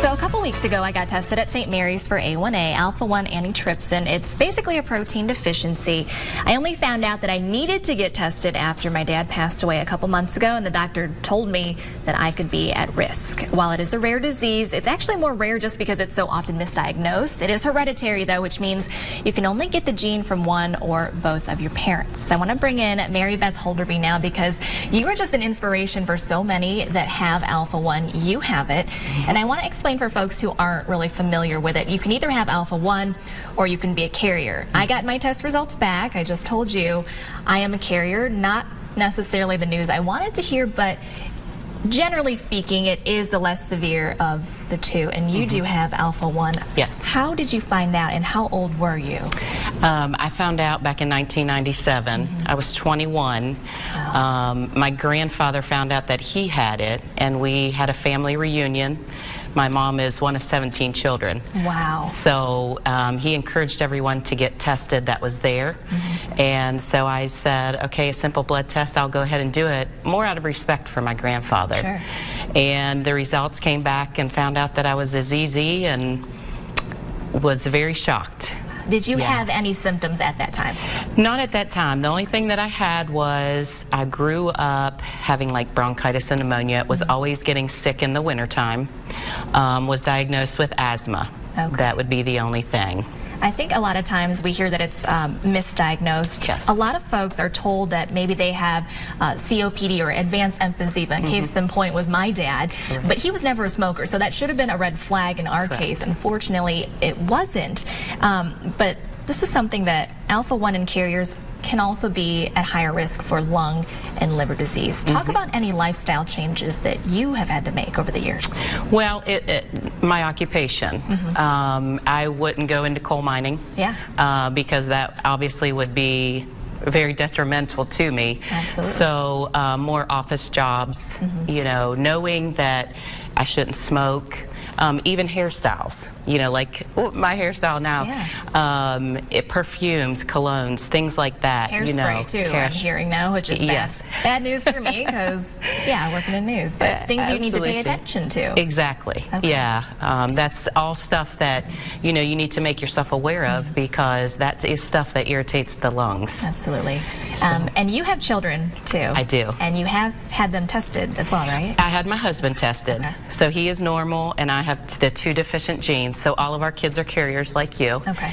So a couple weeks ago, I got tested at St. Mary's for A1A, alpha-1 antitrypsin. It's basically a protein deficiency. I only found out that I needed to get tested after my dad passed away a couple months ago, and the doctor told me that I could be at risk. While it is a rare disease, it's actually more rare just because it's so often misdiagnosed. It is hereditary, though, which means you can only get the gene from one or both of your parents. I want to bring in Mary Beth Holderby now because you are just an inspiration for so many that have alpha-1. You have it, and I want to explain for folks who aren't really familiar with it. You can either have alpha-1 or you can be a carrier. I got my test results back. I just told you I am a carrier, not necessarily the news I wanted to hear, but generally speaking, it is the less severe of the two, and you do have alpha-1. Yes. How did you find out, and how old were you? I found out back in 1997. I was 21. Wow. My grandfather found out that he had it, and we had a family reunion. My mom is one of 17 children. Wow. So he encouraged everyone to get tested that was there. And so I said, okay, a simple blood test, I'll go ahead and do it, more out of respect for my grandfather. Sure. And the results came back and found out that I was a ZZ and was very shocked. Did you have any symptoms at that time? Not at that time. The only thing that I had was I grew up having like bronchitis and pneumonia. Was always getting sick in the wintertime. Was diagnosed with asthma. Okay. That would be the only thing. I think a lot of times we hear that it's misdiagnosed. Yes. A lot of folks are told that maybe they have COPD or advanced emphysema. Case in point was my dad, but he was never a smoker, so that should have been a red flag in our case. Unfortunately, it wasn't. But this is something that alpha-1 and carriers can also be at higher risk for lung and liver disease. Talk about any lifestyle changes that you have had to make over the years. Well, my occupation. I wouldn't go into coal mining. Yeah. Because that obviously would be very detrimental to me. Absolutely. So more office jobs, you know, knowing that I shouldn't smoke. Even hairstyles, you know, like my hairstyle now, perfumes, colognes, things like that. Hairspray, you know, too, I'm hearing now, which is bad news for me because, yeah, I work in the news, but things you need to pay attention to. Exactly. Okay. Yeah. That's all stuff that, you know, you need to make yourself aware of because that is stuff that irritates the lungs. Absolutely. And you have children, too. I do. And you have had them tested as well, right? I had my husband tested. Okay. So he is normal, and I have the 2 deficient genes, so all of our kids are carriers like you. Okay.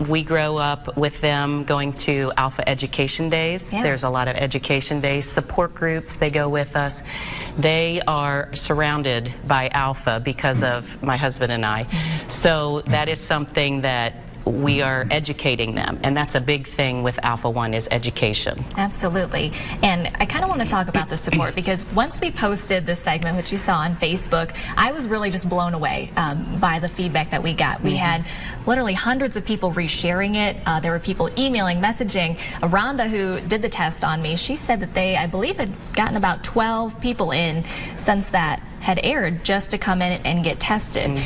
We grow up with them going to Alpha Education Days. Yeah. There's a lot of education days, support groups, they go with us. They are surrounded by Alpha because of my husband and I. So that is something that we are educating them, and that's a big thing with alpha-1 is education. Absolutely. And I kind of want to talk about the support because once we posted this segment, which you saw on Facebook, I was really just blown away by the feedback that we got. We had literally hundreds of people resharing it. There were people emailing, messaging. Rhonda, who did the test on me, she said that they, I believe, had gotten about 12 people in since that had aired just to come in and get tested.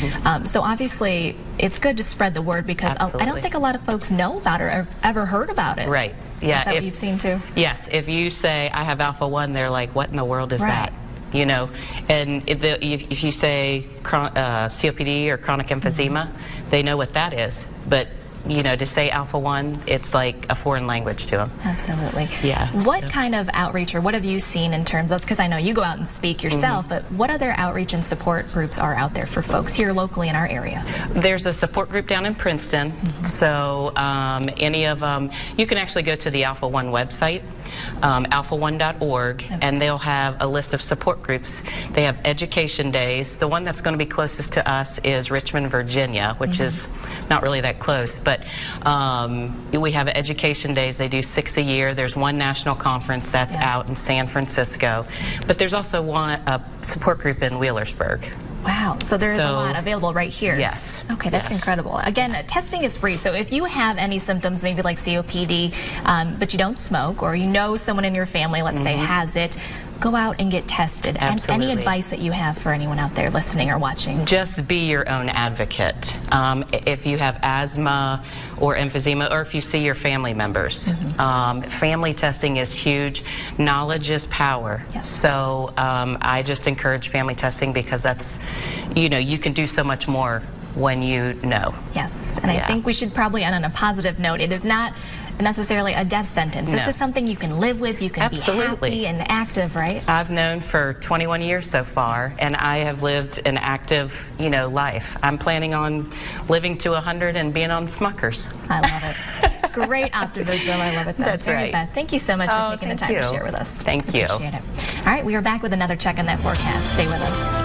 So obviously it's good to spread the word because I don't think a lot of folks know about it or ever heard about it. Right. Yeah. Is that what you've seen too? Yes. If you say I have alpha-1, they're like, what in the world is that? You know, and if you say COPD or chronic emphysema, they know what that is. But you know, to say alpha-1, it's like a foreign language to them. Absolutely. Yeah. What kind of outreach or what have you seen in terms of, because I know you go out and speak yourself, but what other outreach and support groups are out there for folks here locally in our area? There's a support group down in Princeton. So any of them, you can actually go to the alpha-1 website, alpha1.org, and they'll have a list of support groups. They have education days. The one that's going to be closest to us is Richmond, Virginia, which is not really that close, but we have education days. They do 6 a year. There's one national conference that's out in San Francisco, but there's also a support group in Wheelersburg. Wow, so there's a lot available right here. Yes. Okay, that's incredible. Again, testing is free, so if you have any symptoms, maybe like COPD, but you don't smoke, or you know someone in your family, let's say, has it, go out and get tested. Absolutely. And any advice that you have for anyone out there listening or watching? Just be your own advocate. If you have asthma or emphysema, or if you see your family members, family testing is huge. Knowledge is power. Yes. So I just encourage family testing, because that's, you can do so much more when you know. Yes, and I think we should probably end on a positive note. It is not necessarily a death sentence. This is something you can live with, you can be happy and active, right? I've known for 21 years so far, and I have lived an active, life. I'm planning on living to 100 and being on Smuckers. I love it. Great optimism. I love it. That's right. Beth, thank you so much for taking the time to share with us. Thank you. Appreciate it. All right, we are back with another check on that forecast. Stay with us.